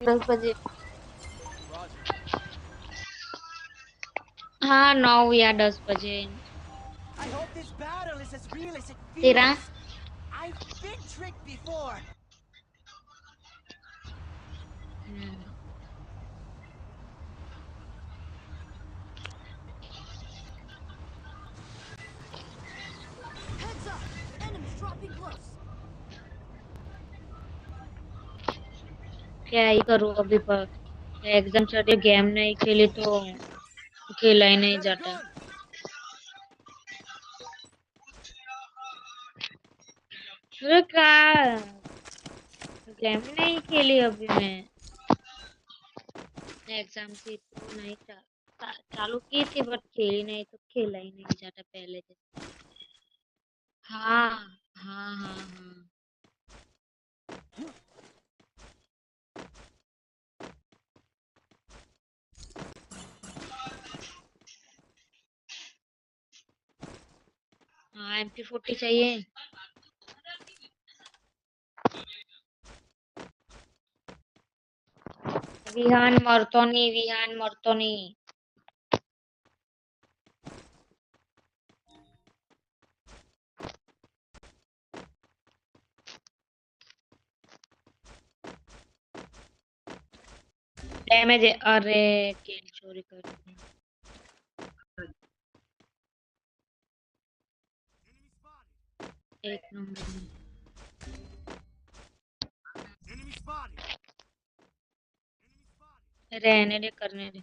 10 बजे। हाँ 9 या 10 बजे। तेरा क्या ही करूँ अभी पर एग्जाम चल रही, गेम नहीं खेली तो खेला ही नहीं जाता। अरे क्या गेम नहीं खेली अभी मैं। एग्जाम थी तो नहीं चालू की थी बट खेली नहीं तो खेला ही नहीं जाता पहले जैसे। हाँ हाँ हाँ हाँ। हाँ MP40 चाहिए। विहान मर्तोनी। डैमेज है, अरे किल चोरी कर दी। एक नंबर में रहने दे, करने दे।